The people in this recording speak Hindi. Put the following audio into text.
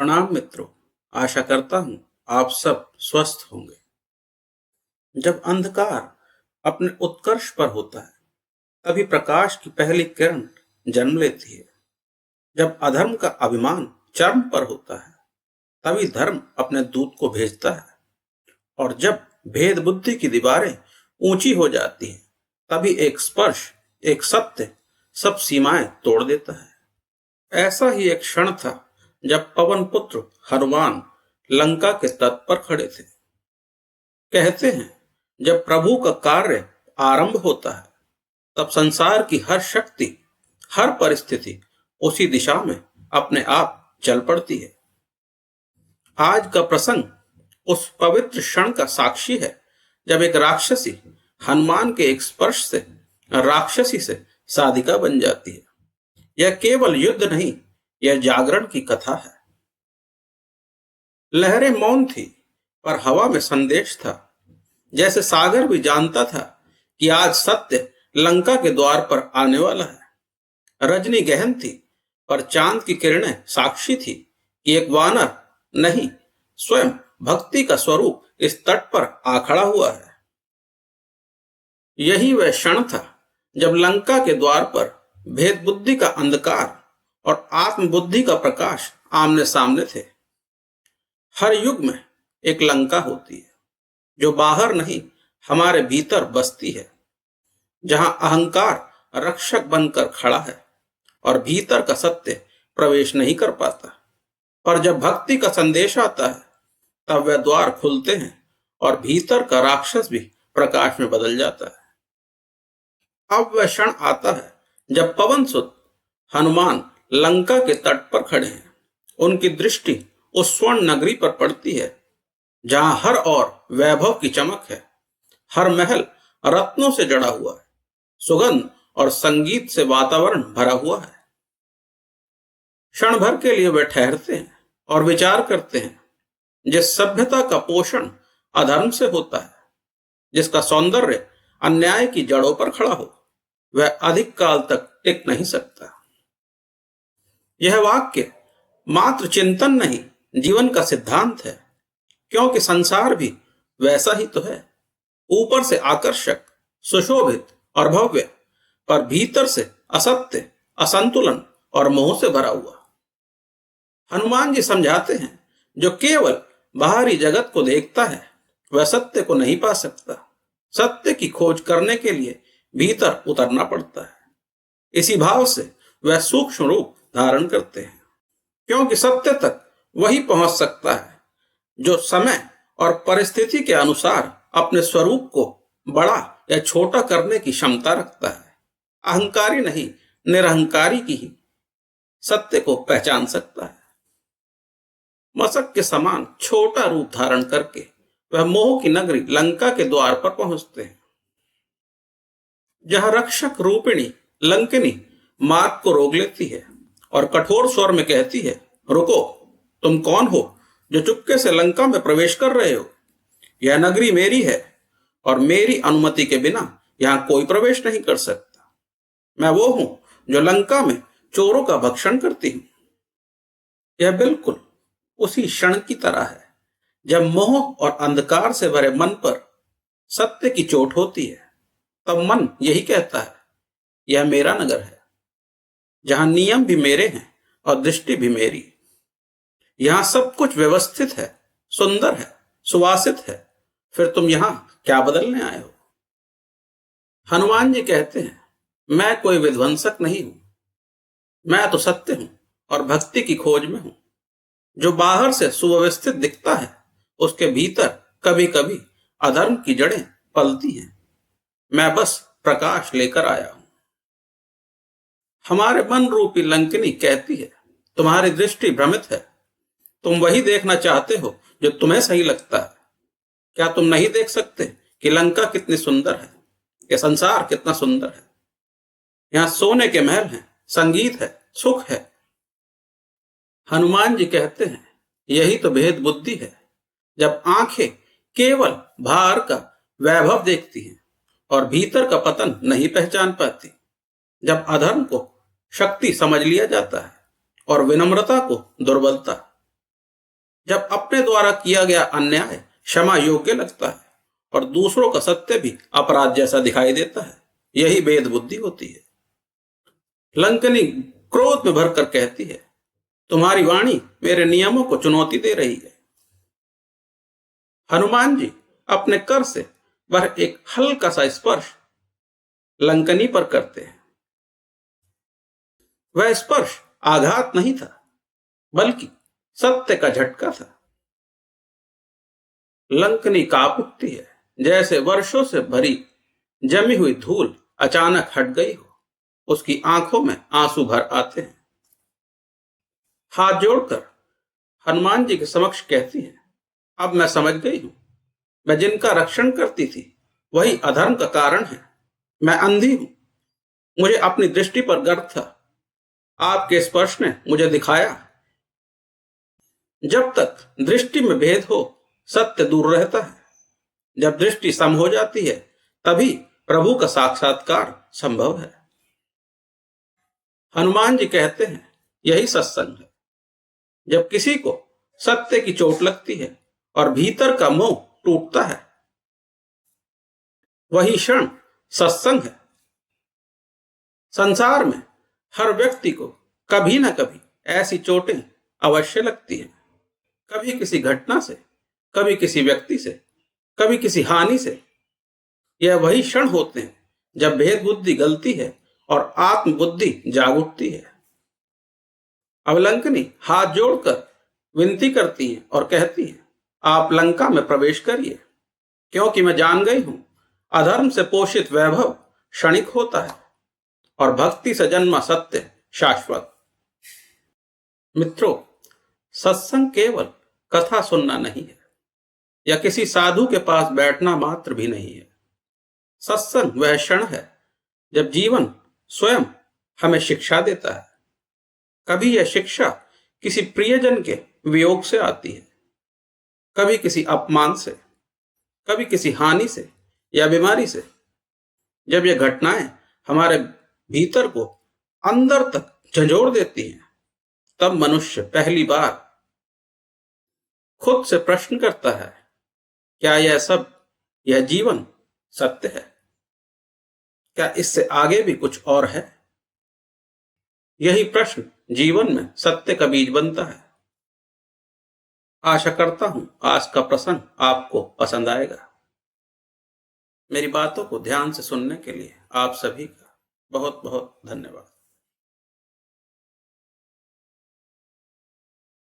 प्रणाम मित्रों। आशा करता हूं आप सब स्वस्थ होंगे। जब अंधकार अपने उत्कर्ष पर होता है तभी प्रकाश की पहली किरण जन्म लेती है। जब अधर्म का अभिमान चरम पर होता है तभी धर्म अपने दूत को भेजता है। और जब भेद बुद्धि की दीवारें ऊंची हो जाती हैं तभी एक स्पर्श, एक सत्य सब सीमाएं तोड़ देता है। ऐसा ही एक क्षण था जब पवन पुत्र हनुमान लंका के तट पर खड़े थे। कहते हैं जब प्रभु का कार्य आरंभ होता है तब संसार की हर शक्ति, हर परिस्थिति उसी दिशा में अपने आप चल पड़ती है। आज का प्रसंग उस पवित्र क्षण का साक्षी है जब एक राक्षसी हनुमान के एक स्पर्श से राक्षसी से साधिका बन जाती है। यह केवल युद्ध नहीं, यह जागरण की कथा है। लहरें मौन थी पर हवा में संदेश था। जैसे सागर भी जानता था कि आज सत्य लंका के द्वार पर आने वाला है। रजनी गहन थी पर चांद की किरणें साक्षी थी कि एक वानर नहीं, स्वयं भक्ति का स्वरूप इस तट पर आ खड़ा हुआ है। यही वह क्षण था जब लंका के द्वार पर भेद बुद्धि का अंधकार और आत्म बुद्धि का प्रकाश आमने सामने थे। हर युग में एक लंका होती है जो बाहर नहीं, हमारे भीतर बसती है, जहां अहंकार रक्षक बनकर खड़ा है और भीतर का सत्य प्रवेश नहीं कर पाता। पर जब भक्ति का संदेश आता है तब वह द्वार खुलते हैं और भीतर का राक्षस भी प्रकाश में बदल जाता है। अब वह क्षण आता है जब पवन सुत हनुमान लंका के तट पर खड़े हैं। उनकी दृष्टि उस स्वर्ण नगरी पर पड़ती है जहां हर ओर वैभव की चमक है। हर महल रत्नों से जड़ा हुआ है, सुगंध और संगीत से वातावरण भरा हुआ है। क्षण भर के लिए वे ठहरते हैं और विचार करते हैं। जिस सभ्यता का पोषण अधर्म से होता है, जिसका सौंदर्य अन्याय की जड़ों पर खड़ा हो, वह अधिक काल तक टिक नहीं सकता। यह वाक्य मात्र चिंतन नहीं, जीवन का सिद्धांत है, क्योंकि संसार भी वैसा ही तो है। ऊपर से आकर्षक, सुशोभित और भव्य, पर भीतर से असत्य, असंतुलन और मोह से भरा हुआ। हनुमान जी समझाते हैं जो केवल बाहरी जगत को देखता है वह सत्य को नहीं पा सकता। सत्य की खोज करने के लिए भीतर उतरना पड़ता है। इसी भाव से वह सूक्ष्म रूप धारण करते हैं, क्योंकि सत्य तक वही पहुंच सकता है जो समय और परिस्थिति के अनुसार अपने स्वरूप को बड़ा या छोटा करने की क्षमता रखता है। अहंकारी नहीं, निरहंकारी की ही सत्य को पहचान सकता है। मशक के समान छोटा रूप धारण करके वह मोह की नगरी लंका के द्वार पर पहुंचते हैं, जहां रक्षक रूपिणी लंकिनी मार्ग को रोक लेती है और कठोर स्वर में कहती है, रुको, तुम कौन हो जो चुपके से लंका में प्रवेश कर रहे हो? यह नगरी मेरी है और मेरी अनुमति के बिना यहां कोई प्रवेश नहीं कर सकता। मैं वो हूं जो लंका में चोरों का भक्षण करती हूं। यह बिल्कुल उसी क्षण की तरह है जब मोह और अंधकार से भरे मन पर सत्य की चोट होती है। तब मन यही कहता है, यह मेरा नगर है, जहां नियम भी मेरे हैं और दृष्टि भी मेरी। यहां सब कुछ व्यवस्थित है, सुंदर है, सुवासित है। फिर तुम यहां क्या बदलने आए हो? हनुमान जी कहते हैं, मैं कोई विध्वंसक नहीं हूं, मैं तो सत्य हूं और भक्ति की खोज में हूं। जो बाहर से सुव्यवस्थित दिखता है उसके भीतर कभी कभी अधर्म की जड़ें पलती हैं। मैं बस प्रकाश लेकर आया हूं। हमारे मन रूपी लंकिनी कहती है, तुम्हारी दृष्टि भ्रमित है, तुम वही देखना चाहते हो जो तुम्हें सही लगता है। क्या तुम नहीं देख सकते कि लंका कितनी सुंदर है, कि संसार कितना सुंदर है? यहां सोने के महल हैं, संगीत है, सुख है। हनुमान जी कहते हैं, यही तो भेद बुद्धि है। जब आंखें केवल बाहर का वैभव देखती हैं और भीतर का पतन नहीं पहचान पाती, जब अधर्म को शक्ति समझ लिया जाता है और विनम्रता को दुर्बलता, जब अपने द्वारा किया गया अन्याय क्षमा योग्य लगता है और दूसरों का सत्य भी अपराध जैसा दिखाई देता है, यही भेद बुद्धि होती है। लंकनी क्रोध में भरकर कहती है, तुम्हारी वाणी मेरे नियमों को चुनौती दे रही है। हनुमान जी अपने कर से वह एक हल्का सा स्पर्श लंकनी पर करते हैं। वह स्पर्श आघात नहीं था, बल्कि सत्य का झटका था। लंकनी कांप उठती है, जैसे वर्षों से भरी जमी हुई धूल अचानक हट गई हो। उसकी आंखों में आंसू भर आते हैं। हाथ जोड़कर हनुमान जी के समक्ष कहती है, अब मैं समझ गई हूं, मैं जिनका रक्षण करती थी वही अधर्म का कारण है। मैं अंधी हूं, मुझे अपनी दृष्टि पर गर्व था। आपके स्पर्श ने मुझे दिखाया, जब तक दृष्टि में भेद हो सत्य दूर रहता है। जब दृष्टि सम हो जाती है तभी प्रभु का साक्षात्कार संभव है। हनुमान जी कहते हैं, यही सत्संग है। जब किसी को सत्य की चोट लगती है और भीतर का मोह टूटता है, वही क्षण सत्संग है। संसार में हर व्यक्ति को कभी ना कभी ऐसी चोटें अवश्य लगती हैं। कभी किसी घटना से, कभी किसी व्यक्ति से, कभी किसी हानि से। यह वही क्षण होते हैं जब भेद बुद्धि गलती है और आत्म बुद्धि जाग उठती है। अब लंकनी हाथ जोड़कर विनती करती है और कहती है, आप लंका में प्रवेश करिए, क्योंकि मैं जान गई हूं अधर्म से पोषित वैभव क्षणिक होता है और भक्ति से जन्मा सत्य शाश्वत। मित्रों, सत्संग केवल कथा सुनना नहीं है या किसी साधु के पास बैठना मात्र भी नहीं है। सत्संग वह क्षण है जब जीवन स्वयं हमें शिक्षा देता है। कभी यह शिक्षा किसी प्रियजन के वियोग से आती है, कभी किसी अपमान से, कभी किसी हानि से या बीमारी से। जब यह घटनाएं हमारे भीतर को अंदर तक झंझोड़ देती हैं, तब मनुष्य पहली बार खुद से प्रश्न करता है, क्या यह जीवन सत्य है? क्या इससे आगे भी कुछ और है? यही प्रश्न जीवन में सत्य का बीज बनता है। आशा करता हूं आज का प्रसंग आपको पसंद आएगा। मेरी बातों को ध्यान से सुनने के लिए आप सभी का बहुत बहुत धन्यवाद।